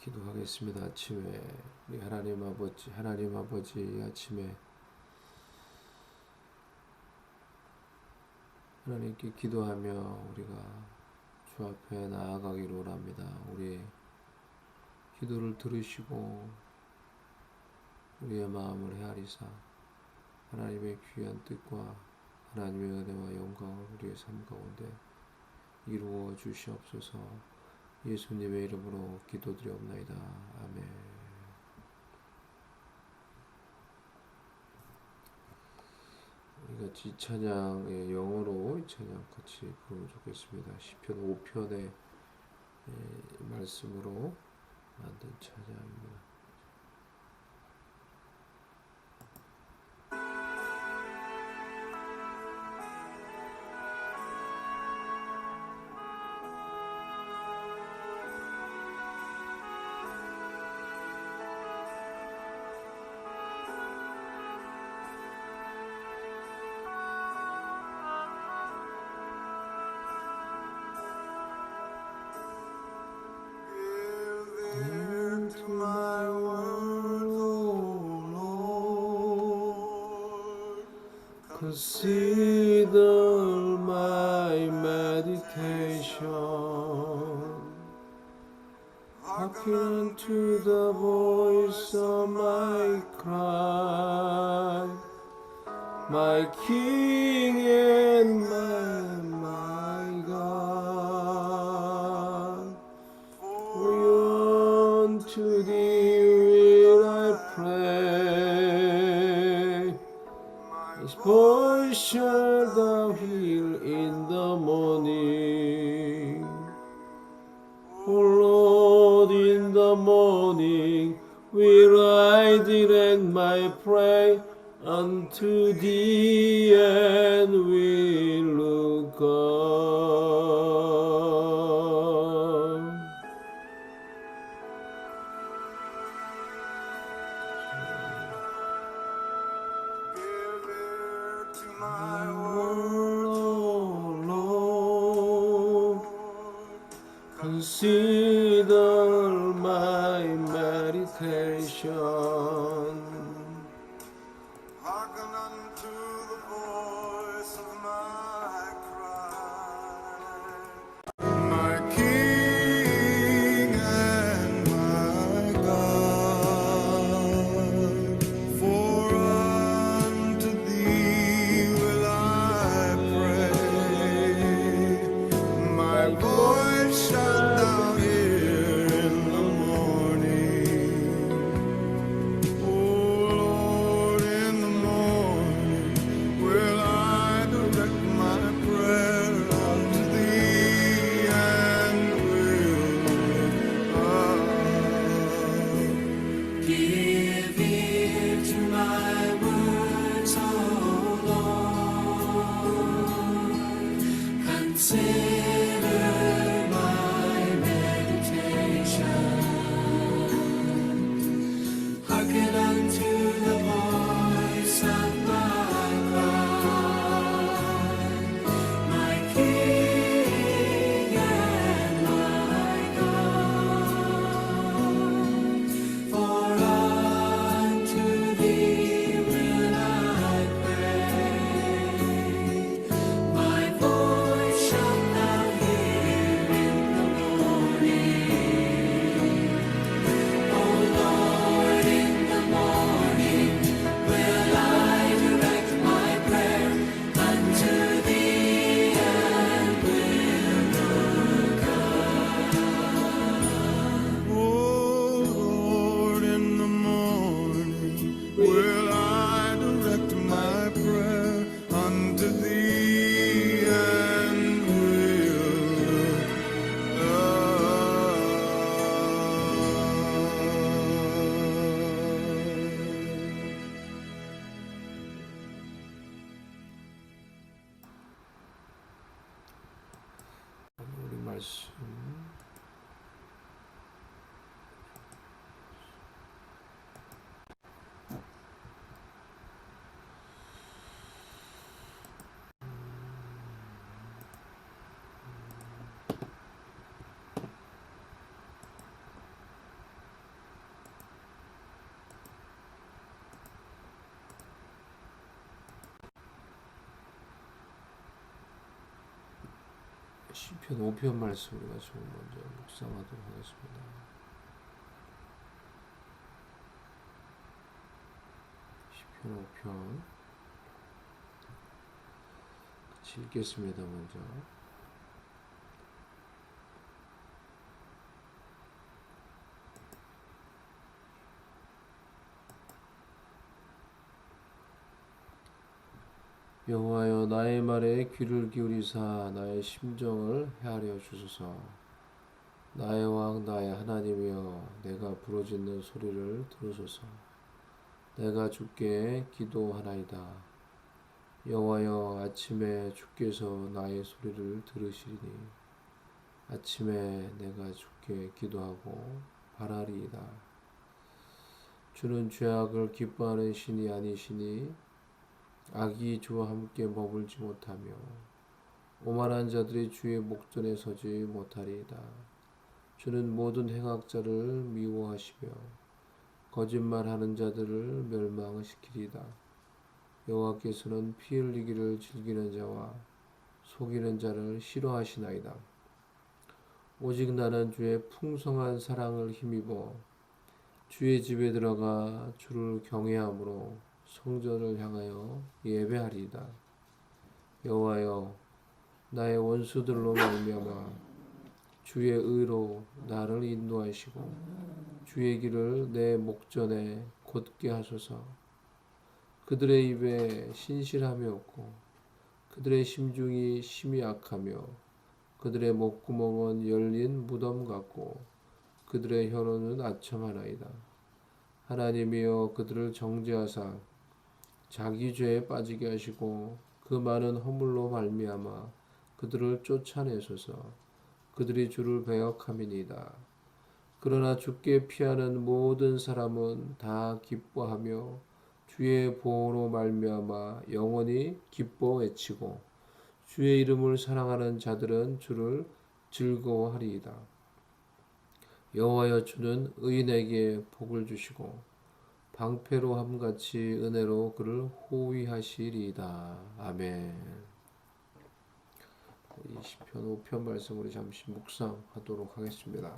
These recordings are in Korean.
기도하겠습니다. 아침에 우리 하나님 아버지 아침에 하나님께 기도하며 우리가 주 앞에 나아가기를 원합니다. 우리의 기도를 들으시고 우리의 마음을 헤아리사 하나님의 귀한 뜻과 하나님의 은혜와 영광을 우리의 삶 가운데 이루어 주시옵소서. 예수님의 이름으로 기도드리옵나이다. 아멘. 우리 같이 찬양의 영어로 찬양 같이 부르면 좋겠습니다. 시편 5편의 말씀으로 만든 찬양입니다. Consider my meditation, hearken to the voice of my cry, my King and my God. For unto thee will I pray. His voice shall thou hear in the morning. O Lord, in the morning will I direct my prayer unto thee and will look up. My word, O Lord, consider my meditation. Hearken unto the voice of my cry, my King and my God. For unto thee will I pray. My voice shalt thou hear in the morning. O Lord, in the morning will I direct my prayer unto thee and will give ear to my words, O Lord. Consider my meditation. Hearken unto the voice of my cry, my King and my God. For unto thee will I pray. My voice shalt thou hear in the morning. O Lord, in the morning will I direct my prayer unto thee and will look up. O Lord, in the morning will I direct my prayer unto thee and will 우리 말씀 시편 5편 말씀 우리가 좀 먼저 묵상하도록 하겠습니다. 시편 5편 같이 읽겠습니다. 먼저 여호와여 나의 말에 귀를 기울이사 나의 심정을 헤아려 주소서. 나의 왕 나의 하나님이여 내가 부르짖는 소리를 들으소서. 내가 주께 기도하나이다. 여호와여 아침에 주께서 나의 소리를 들으시리니 아침에 내가 주께 기도하고 바라리이다. 주는 죄악을 기뻐하는 신이 아니시니 악이 주와 함께 머물지 못하며 오만한 자들이 주의 목전에 서지 못하리이다. 주는 모든 행악자를 미워하시며 거짓말하는 자들을 멸망시키리이다. 여호와께서는 피 흘리기를 즐기는 자와 속이는 자를 싫어하시나이다. 오직 나는 주의 풍성한 사랑을 힘입어 주의 집에 들어가 주를 경외함으로 성전을 향하여 예배하리이다. 여호와여 나의 원수들로 말미암아 주의 의로 나를 인도하시고 주의 길을 내 목전에 곧게 하소서. 그들의 입에 신실함이 없고 그들의 심중이 심히 악하며 그들의 목구멍은 열린 무덤 같고 그들의 혀로는 아첨하나이다. 하나님이여 그들을 정죄하사 자기 죄에 빠지게 하시고 그 많은 허물로 말미암아 그들을 쫓아내소서. 그들이 주를 배역함이니이다. 그러나 주께 피하는 모든 사람은 다 기뻐하며 주의 보호로 말미암아 영원히 기뻐 외치고 주의 이름을 사랑하는 자들은 주를 즐거워하리이다. 여호와여 주는 의인에게 복을 주시고 방패로 함같이 은혜로 그를 호위하시리이다. 아멘. 이 시편 5편 말씀 우리 잠시 묵상하도록 하겠습니다.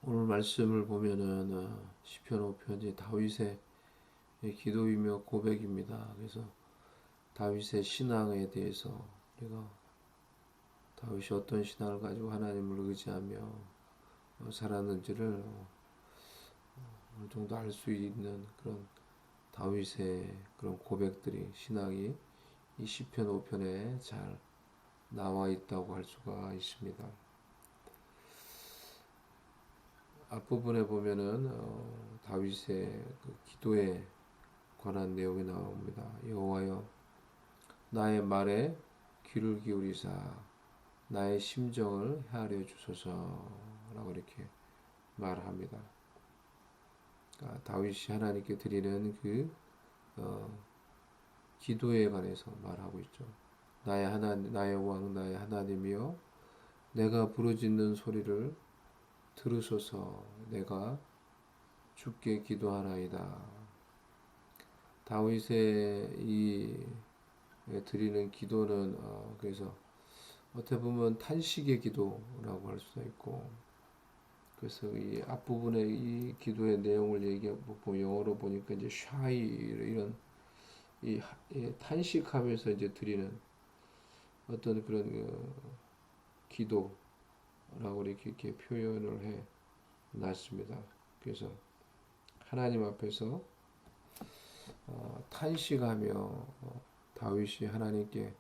오늘 말씀을 보면은 시편 5편이 다윗의 기도이며 고백입니다. 그래서 다윗의 신앙에 대해서 우리가 다윗이 어떤 신앙을 가지고 하나님을 의지하며 살았는지를 어느 정도 알 수 있는 그런 다윗의 그런 고백들이 신앙이 이 시편 5편에 잘 나와 있다고 할 수가 있습니다. 앞부분에 보면은 다윗의 그 기도에 관한 내용이 나옵니다. 여호와여 나의 말에 귀를 기울이사 나의 심정을 헤아려 주소서라고 이렇게 말합니다. 그러니까 다윗이 하나님께 드리는 그 기도에 관해서 말하고 있죠. 나의 하나님, 나의 왕, 나의 하나님이여, 내가 부르짖는 소리를 들으소서. 내가 주께 기도하나이다. 다윗의 이 드리는 기도는 그래서 어떻게 보면 탄식의 기도라고 할 수도 있고, 그래서 이 앞부분에 이 기도의 내용을 얘기하고 영어로 보니까 이제 샤이 이런 이 탄식하면서 이제 드리는 어떤 그런 기도라고 이렇게 표현을 해 놨습니다. 그래서 하나님 앞에서 탄식하며 다윗이 하나님께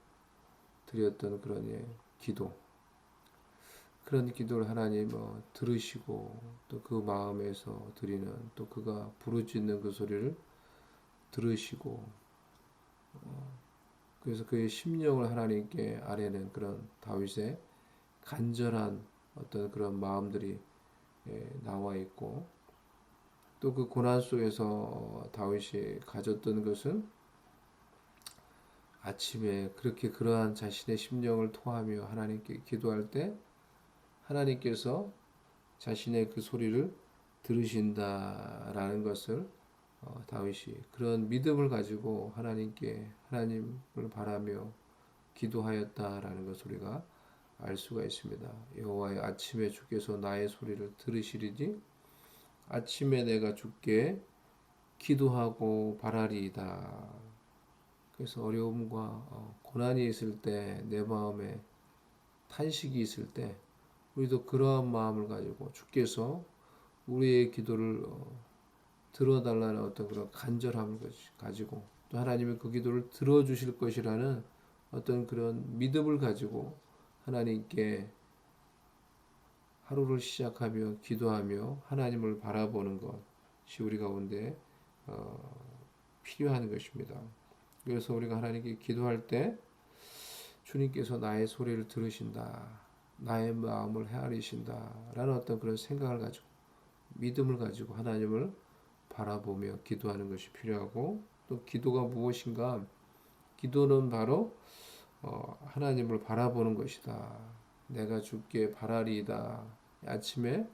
드렸던 그런 기도, 그런 기도를 하나님 들으시고 또 그 마음에서 드리는 또 그가 부르짖는 그 소리를 들으시고 그래서 그의 심령을 하나님께 아뢰는 그런 다윗의 간절한 어떤 그런 마음들이 나와 있고 또 그 고난 속에서 다윗이 가졌던 것은 아침에 그렇게 그러한 자신의 심령을 토하며 하나님께 기도할 때 하나님께서 자신의 그 소리를 들으신다라는 것을 다윗이 그런 믿음을 가지고 하나님을 바라며 기도하였다라는 것을 우리가 알 수가 있습니다. 여호와의 아침에 주께서 나의 소리를 들으시리니 아침에 내가 주께 기도하고 바라리이다. 그래서 어려움과 고난이 있을 때 내 마음에 탄식이 있을 때 우리도 그러한 마음을 가지고 주께서 우리의 기도를 들어달라는 어떤 그런 간절함을 가지고 또 하나님이 그 기도를 들어주실 것이라는 어떤 그런 믿음을 가지고 하나님께 하루를 시작하며 기도하며 하나님을 바라보는 것이 우리 가운데 필요한 것입니다. 그래서 우리가 하나님께 기도할 때 주님께서 나의 소리를 들으신다, 나의 마음을 헤아리신다 라는 어떤 그런 생각을 가지고 믿음을 가지고 하나님을 바라보며 기도하는 것이 필요하고 또 기도가 무엇인가? 기도는 바로 하나님을 바라보는 것이다. 내가 주께 바라리이다. 아침에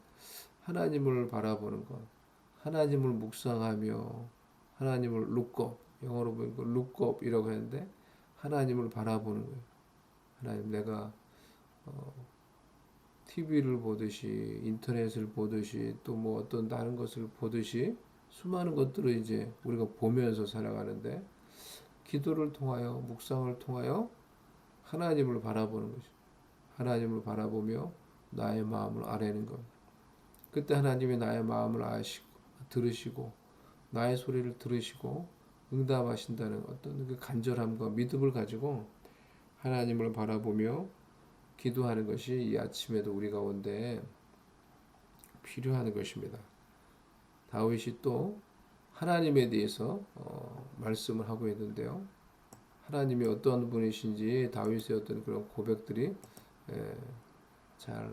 하나님을 바라보는 것, 하나님을 묵상하며 하나님을 look up, 영어로 보니까 look up이라고 했는데 하나님을 바라보는 거예요. 하나님 내가 TV를 보듯이 인터넷을 보듯이 또 뭐 어떤 다른 것을 보듯이 수많은 것들을 이제 우리가 보면서 살아가는데 기도를 통하여 묵상을 통하여 하나님을 바라보는 것이 하나님을 바라보며 나의 마음을 아뢰는 것. 그때 하나님이 나의 마음을 아시고 들으시고 나의 소리를 들으시고 응답하신다는 어떤 그 간절함과 믿음을 가지고 하나님을 바라보며 기도하는 것이 이 아침에도 우리 가운데 필요한 것입니다. 다윗이 또 하나님에 대해서 말씀을 하고 있는데요. 하나님이 어떤 분이신지 다윗의 어떤 그런 고백들이 잘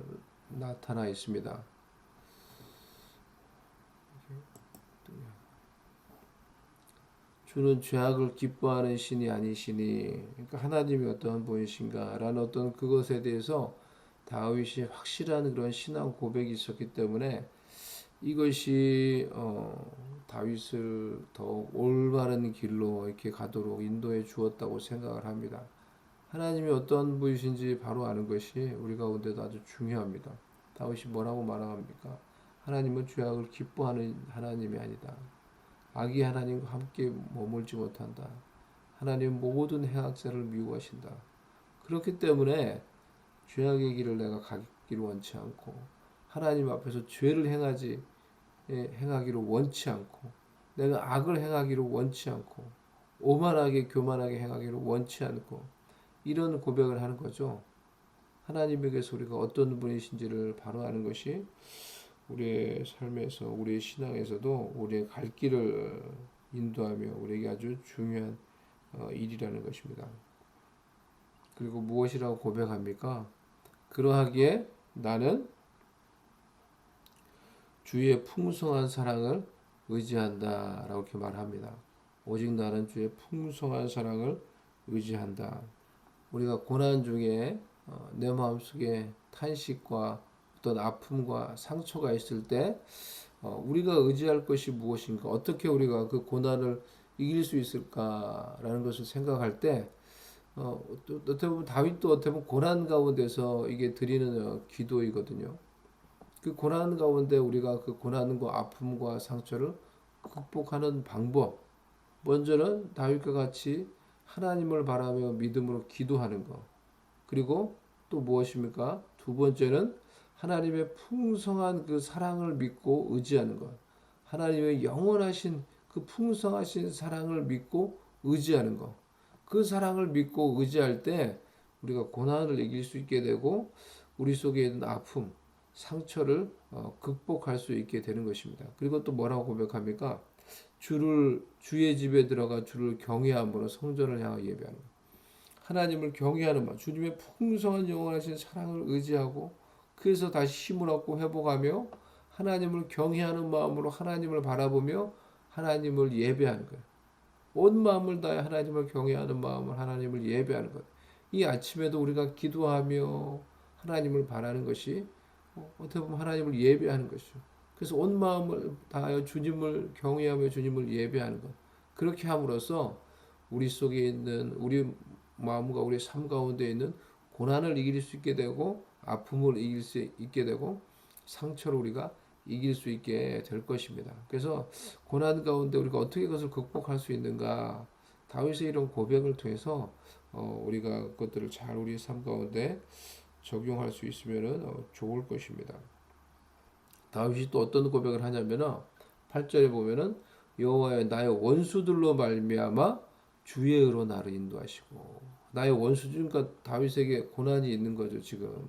나타나 있습니다. 주는 죄악을 기뻐하는 신이 아니시니, 그러니까 하나님이 어떤 분이신가라는 어떤 그것에 대해서 다윗이 확실한 그런 신앙 고백이 있었기 때문에 이것이 다윗을 더욱 올바른 길로 이렇게 가도록 인도해 주었다고 생각을 합니다. 하나님이 어떤 분이신지 바로 아는 것이 우리 가운데도 아주 중요합니다. 다윗이 뭐라고 말합니까? 하나님은 죄악을 기뻐하는 하나님이 아니다. 악이 하나님과 함께 머물지 못한다. 하나님은 모든 행악자를 미워하신다. 그렇기 때문에 죄악의 길을 내가 가기를 원치 않고 하나님 앞에서 죄를 행하기를 원치 않고 내가 악을 행하기를 원치 않고 오만하게 교만하게 행하기를 원치 않고 이런 고백을 하는 거죠. 하나님에게서 우리가 어떤 분이신지를 바로 아는 것이 우리의 삶에서 우리의 신앙에서도 우리의 갈 길을 인도하며 우리에게 아주 중요한 일이라는 것입니다. 그리고 무엇이라고 고백합니까? 그러하기에 나는 주의 풍성한 사랑을 의지한다 라고 이렇게 말합니다. 오직 나는 주의 풍성한 사랑을 의지한다. 우리가 고난 중에 내 마음속에 탄식과 어떤 아픔과 상처가 있을 때 우리가 의지할 것이 무엇인가, 어떻게 우리가 그 고난을 이길 수 있을까라는 것을 생각할 때 어떻게 보면 다윗도 어떻게 보면 고난 가운데서 이게 드리는 기도이거든요. 그 고난 가운데 우리가 그 고난과 아픔과 상처를 극복하는 방법, 먼저는 다윗과 같이 하나님을 바라며 믿음으로 기도하는 것. 그리고 또 무엇입니까? 두 번째는 하나님의 풍성한 그 사랑을 믿고 의지하는 것. 하나님의 영원하신 그 풍성하신 사랑을 믿고 의지하는 것. 그 사랑을 믿고 의지할 때 우리가 고난을 이길 수 있게 되고 우리 속에 있는 아픔, 상처를 극복할 수 있게 되는 것입니다. 그리고 또 뭐라고 고백합니까? 주의 집에 들어가 주를 경외함으로 성전을 향하여 예배하는 것. 하나님을 경외하는 마음, 주님의 풍성한 영원하신 사랑을 의지하고 그래서 다시 힘을 얻고 회복하며 하나님을 경외하는 마음으로 하나님을 바라보며 하나님을 예배하는 거예요. 온 마음을 다해 하나님을 경외하는 마음을 하나님을 예배하는 것. 이 아침에도 우리가 기도하며 하나님을 바라는 것이 어떻게 보면 하나님을 예배하는 것이죠. 그래서 온 마음을 다하여 주님을 경외하며 주님을 예배하는 것. 그렇게 함으로써 우리 속에 있는 우리 마음과 우리 삶 가운데 있는 고난을 이길 수 있게 되고 아픔을 이길 수 있게 되고 상처를 우리가 이길 수 있게 될 것입니다. 그래서 고난 가운데 우리가 어떻게 그것을 극복할 수 있는가? 다윗의 이런 고백을 통해서 우리가 그것들을 잘 우리 삶 가운데 적용할 수 있으면 좋을 것입니다. 다윗이 또 어떤 고백을 하냐면은 8절에 보면은 여호와여 나의 원수들로 말미암아 주의 의로 나를 인도하시고 나의 원수 그러니까 다윗에게 고난이 있는 거죠 지금.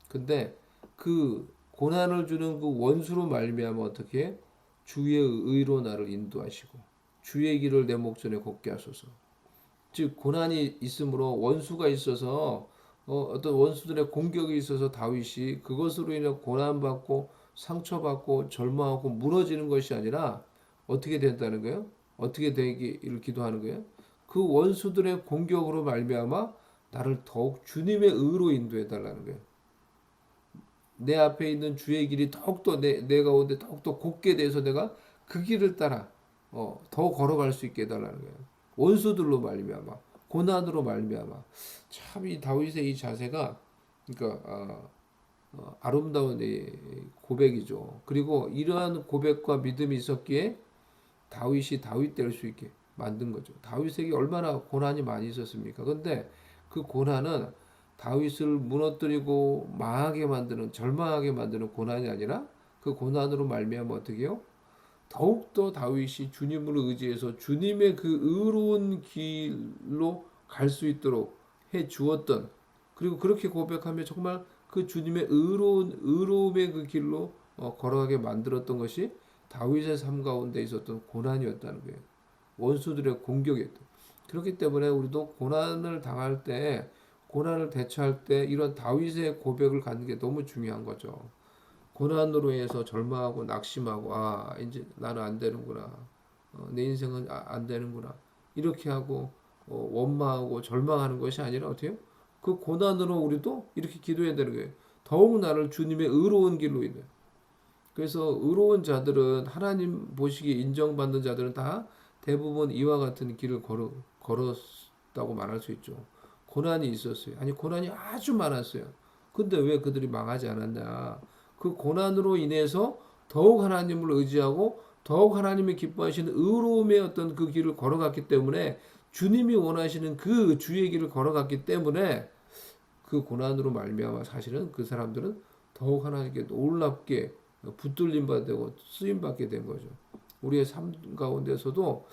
근데 그 고난을 주는 그 원수로 말미암아 어떻게 주의 의로 나를 인도하시고 주의 길을 내 목전에 걷게 하소서. 즉 고난이 있으므로 원수가 있어서 어떤 원수들의 공격이 있어서 다윗이 그것으로 인해 고난받고 상처받고 절망하고 무너지는 것이 아니라 어떻게 된다는 거예요? 어떻게 되기를 기도하는 거예요? 그 원수들의 공격으로 말미암아 나를 더욱 주님의 의로 인도해 달라는 거예요. 내 앞에 있는 주의 길이 더욱더 내 가운데 더욱더 곱게 돼서 내가 그 길을 따라 더 걸어갈 수 있게 해달라는 거예요. 원수들로 말미암아 고난으로 말미암아 참 이 다윗의 이 자세가 그러니까 아름다운 이 고백이죠. 그리고 이러한 고백과 믿음이 있었기에 다윗이 다윗 될 수 있게 만든 거죠. 다윗에게 얼마나 고난이 많이 있었습니까? 근데 그 고난은 다윗을 무너뜨리고 망하게 만드는 절망하게 만드는 고난이 아니라 그 고난으로 말미암아 어떻게 해요? 더욱더 다윗이 주님을 의지해서 주님의 그 의로운 길로 갈 수 있도록 해 주었던 그리고 그렇게 고백하며 정말 그 주님의 의로움의 그 길로 걸어가게 만들었던 것이 다윗의 삶 가운데 있었던 고난이었다는 거예요. 원수들의 공격이었던. 그렇기 때문에 우리도 고난을 당할 때 고난을 대처할 때 이런 다윗의 고백을 갖는 게 너무 중요한 거죠. 고난으로 해서 절망하고 낙심하고 이제 나는 안 되는구나. 내 인생은 안 되는구나. 이렇게 하고 원망하고 절망하는 것이 아니라 어때요? 그 고난으로 우리도 이렇게 기도해야 되는 거예요. 더욱 나를 주님의 의로운 길로 인해. 그래서 의로운 자들은 하나님 보시기에 인정받는 자들은 다 대부분 이와 같은 길을 걸었다고 말할 수 있죠. 고난이 있었어요. 아니 고난이 아주 많았어요. 근데 왜 그들이 망하지 않았냐? 그 고난으로 인해서 더욱 하나님을 의지하고 더욱 하나님이 기뻐하시는 의로움의 어떤 그 길을 걸어갔기 때문에 주님이 원하시는 그 주의 길을 걸어갔기 때문에 그 고난으로 말미암아 사실은 그 사람들은 더욱 하나님께 놀랍게 붙들림 받고 쓰임 받게 된 거죠. 우리의 삶 가운데서도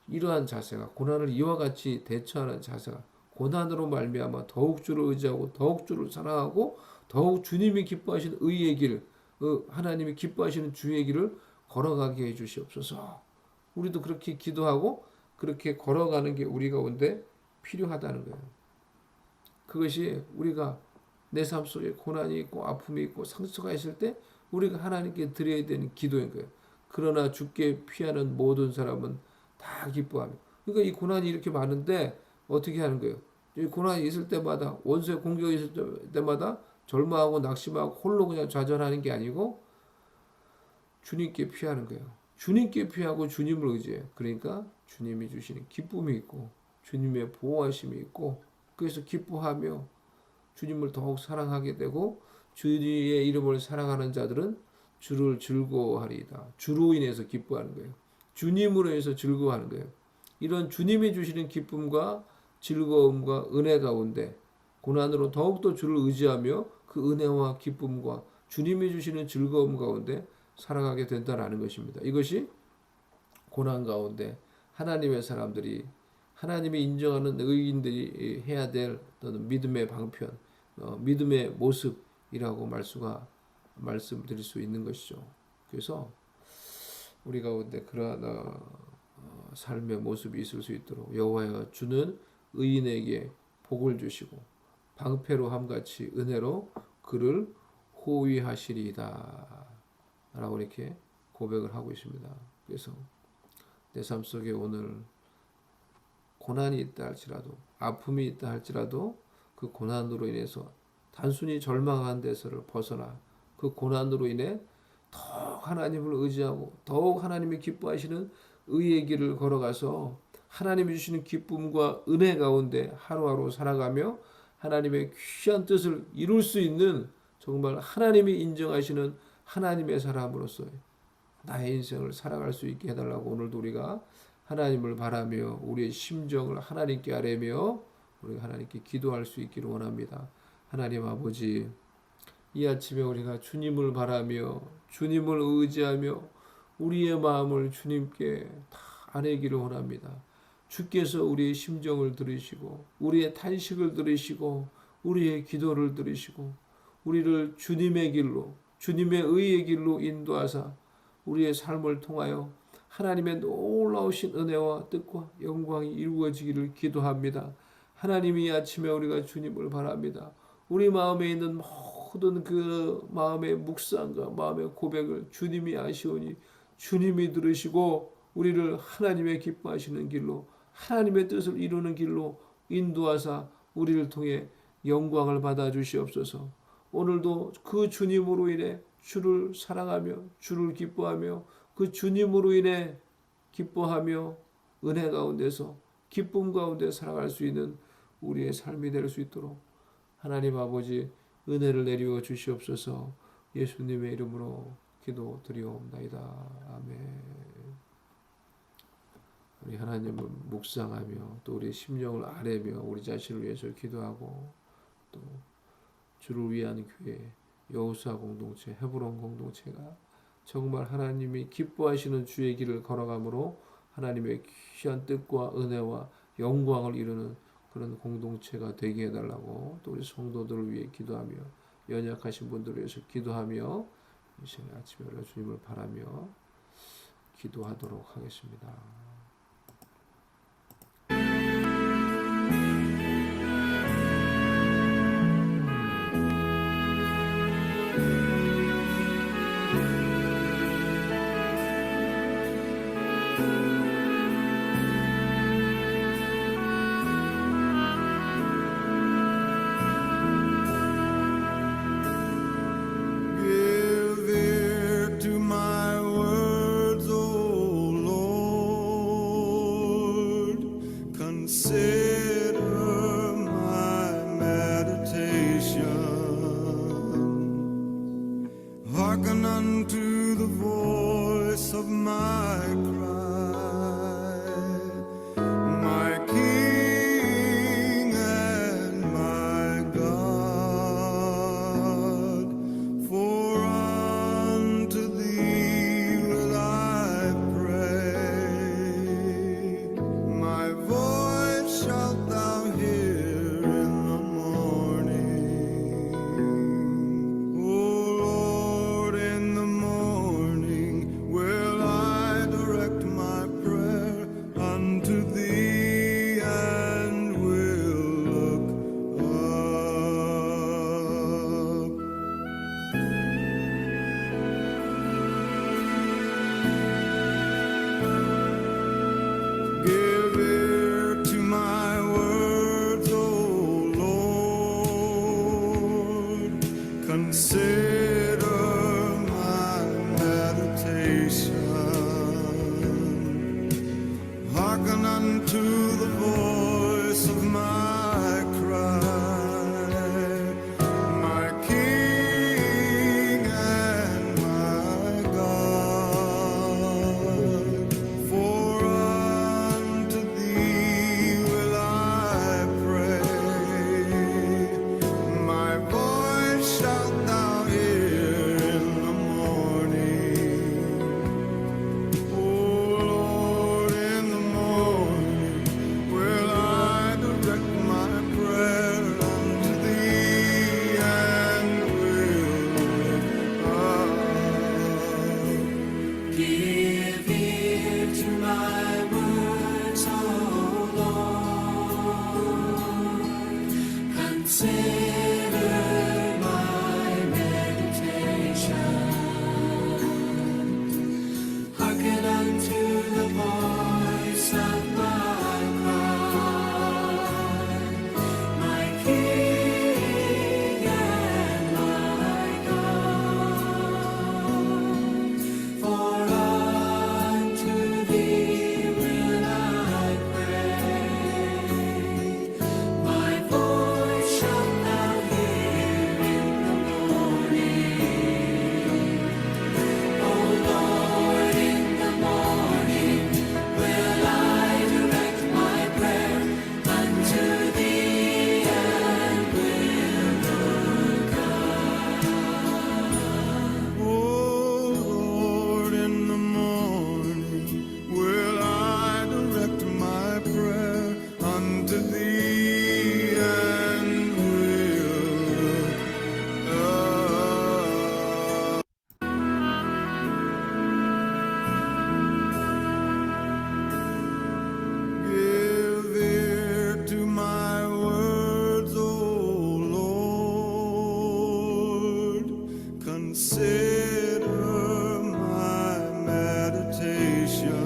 이러한 자세가 고난을 이와 같이 대처하는 자세가 고난으로 말미암아 더욱 주를 의지하고 더욱 주를 사랑하고 더욱 주님이 기뻐하시는 의의 길, 하나님이 기뻐하시는 주의 길을 걸어가게 해 주시옵소서. 우리도 그렇게 기도하고 그렇게 걸어가는 게 우리 가운데 필요하다는 거예요. 그것이 우리가 내 삶 속에 고난이 있고 아픔이 있고 상처가 있을 때 우리가 하나님께 드려야 되는 기도인 거예요. 그러나 주께 피하는 모든 사람은 다 기뻐하며. 그러니까 이 고난이 이렇게 많은데 어떻게 하는 거예요? 이 고난이 있을 때마다 원수의 공격이 있을 때마다 절망하고 낙심하고 홀로 그냥 좌절하는 게 아니고 주님께 피하는 거예요. 주님께 피하고 주님을 의지해요. 그러니까 주님이 주시는 기쁨이 있고 주님의 보호하심이 있고 그래서 기뻐하며 주님을 더욱 사랑하게 되고 주의 이름을 사랑하는 자들은 주를 즐거워하리이다. 주로 인해서 기뻐하는 거예요. 주님으로 인해서 즐거워하는 거예요. 이런 주님이 주시는 기쁨과 즐거움과 은혜 가운데 고난으로 더욱더 주를 의지하며 그 은혜와 기쁨과 주님이 주시는 즐거움 가운데 살아가게 된다는 것입니다. 이것이 고난 가운데 하나님의 사람들이 하나님이 인정하는 의인들이 해야 될 어떤 믿음의 방편, 믿음의 모습이라고 말씀드릴 수 있는 것이죠. 그래서 우리 가운데 그러한 삶의 모습이 있을 수 있도록 여호와여 주는 의인에게 복을 주시고 방패로 함같이 은혜로 그를 호위하시리이다 라고 이렇게 고백을 하고 있습니다. 그래서 내 삶 속에 오늘 고난이 있다 할지라도 아픔이 있다 할지라도 그 고난으로 인해서 단순히 절망한 데서를 벗어나 그 고난으로 인해 더욱 하나님을 의지하고 더욱 하나님이 기뻐하시는 의의 길을 걸어가서 하나님이 주시는 기쁨과 은혜 가운데 하루하루 살아가며 하나님의 귀한 뜻을 이룰 수 있는 정말 하나님이 인정하시는 하나님의 사람으로서 나의 인생을 살아갈 수 있게 해달라고 오늘도 우리가 하나님을 바라며 우리의 심정을 하나님께 아뢰며 우리가 하나님께 기도할 수 있기를 원합니다. 하나님 아버지, 이 아침에 우리가 주님을 바라며 주님을 의지하며 우리의 마음을 주님께 다 아뢰기를 원합니다. 주께서 우리의 심정을 들으시고 우리의 탄식을 들으시고 우리의 기도를 들으시고 우리를 주님의 길로 주님의 의의 길로 인도하사 우리의 삶을 통하여 하나님의 놀라우신 은혜와 뜻과 영광이 이루어지기를 기도합니다. 하나님이 이 아침에 우리가 주님을 바랍니다. 우리 마음에 있는 모든 그 마음의 묵상과 마음의 고백을 주님이 아시오니 주님이 들으시고 우리를 하나님의 기뻐하시는 길로 하나님의 뜻을 이루는 길로 인도하사 우리를 통해 영광을 받아 주시옵소서. 오늘도 그 주님으로 인해 주를 사랑하며 주를 기뻐하며 그 주님으로 인해 기뻐하며 은혜 가운데서 기쁨 가운데 살아갈 수 있는 우리의 삶이 될 수 있도록 하나님 아버지 은혜를 내리워 주시옵소서. 예수님의 이름으로 기도드리옵나이다. 아멘. 우리 하나님을 묵상하며 또 우리 심령을 아뢰며 우리 자신을 위해서 기도하고 또 주를 위한 교회 여호수아 공동체 헤브론 공동체가 정말 하나님이 기뻐하시는 주의 길을 걸어가므로 하나님의 귀한 뜻과 은혜와 영광을 이루는 그런 공동체가 되게 해달라고 또 우리 성도들을 위해 기도하며 연약하신 분들을 위해서 기도하며 이 시간 아침에 우리가 주님을 바라며 기도하도록 하겠습니다. Give ear to my words, O Lord. consider my meditation. Hearken unto the voice of my cry, my King and my God. For unto thee will I pray. My voice shalt thou hear in the morning. O Lord, in the morning will I direct my prayer unto thee and will give ear to my words, O Lord. Consider my meditation. Hearken unto the voice of my cry, my King and my God. For unto thee will I pray. My voice shalt thou hear in the morning. O Lord, in the morning will I direct my prayer unto thee and will look up. O Lord, in the morning will I direct my prayer unto thee and will look up. Give ear to my words, O Lord. Consider my meditation.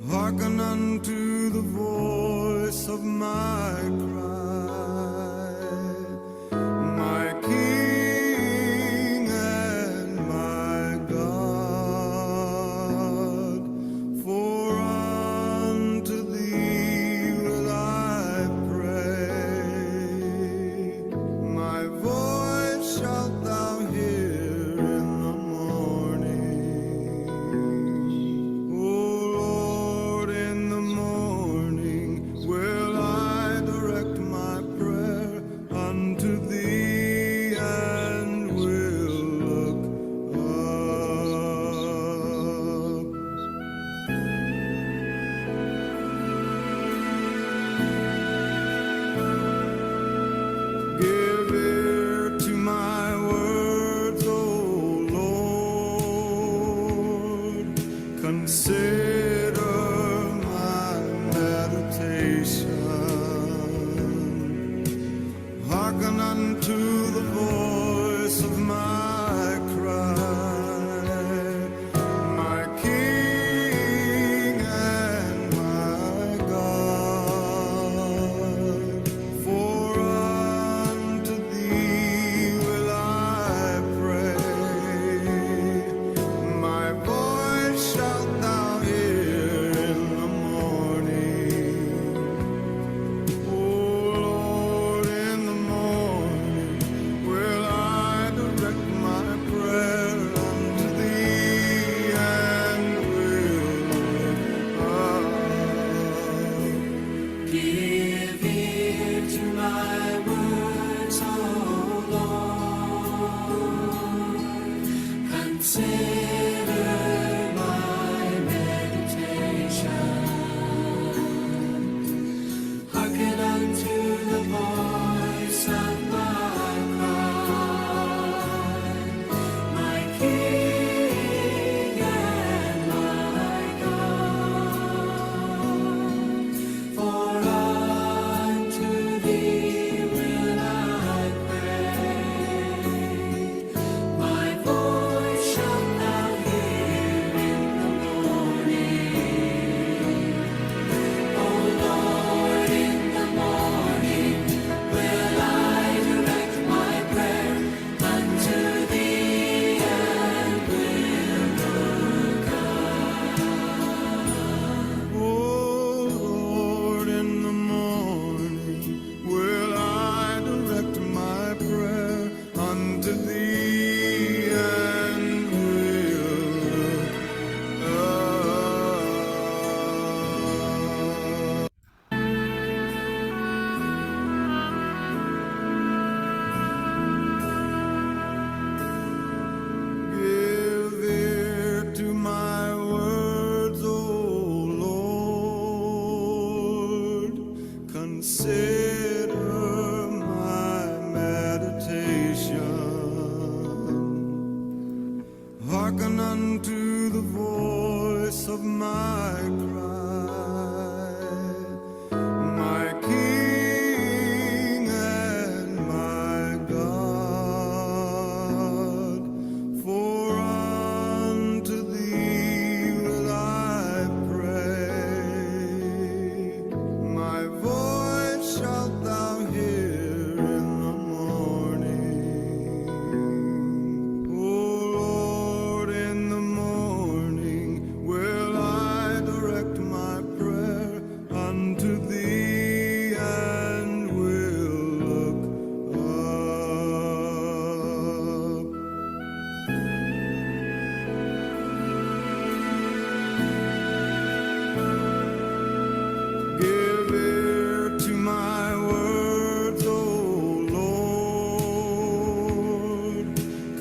Hearken unto the voice of my cry, my King and my God. For unto thee will I pray. My voice shalt thou hear in the morning. O Lord, in the morning will I direct my prayer unto thee and will look up. Give ear to my words, O Lord. Consider my meditation. Hearken unto the voice of my cry, my King and my God. For unto thee will I pray. My voice shalt thou hear in the morning. O Lord, in the morning will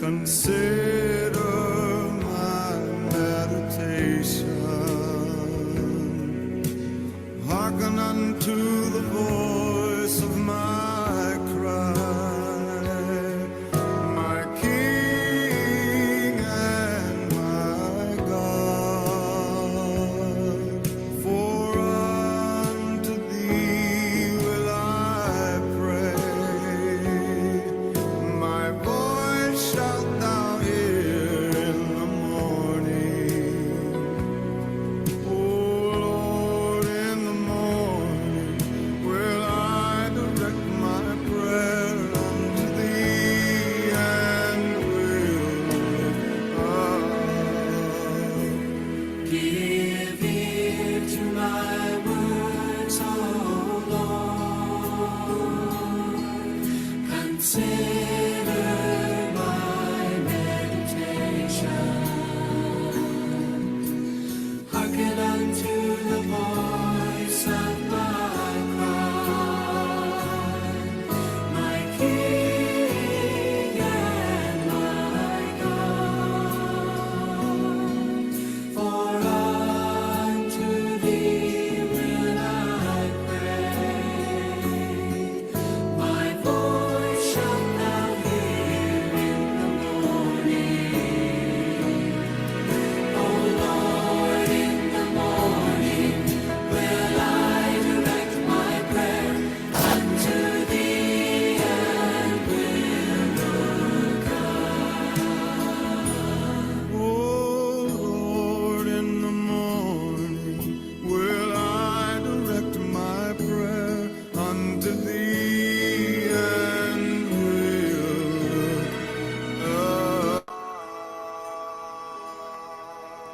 Consider my meditation. Hearken unto the voice of my cry, my King and my God. For unto thee will I pray. My voice shalt thou hear in the morning. O Lord, in the morning will I direct my prayer unto thee, and will lift up. Give ear to my words, O Lord. Consider my meditation. Hearken unto the voice of my cry, my King and my God. For unto thee will I pray. My voice shalt thou hear in the morning. O Lord, in the morning will I direct my prayer unto thee, and will look up. O Lord, in the morning will I direct my prayer unto thee,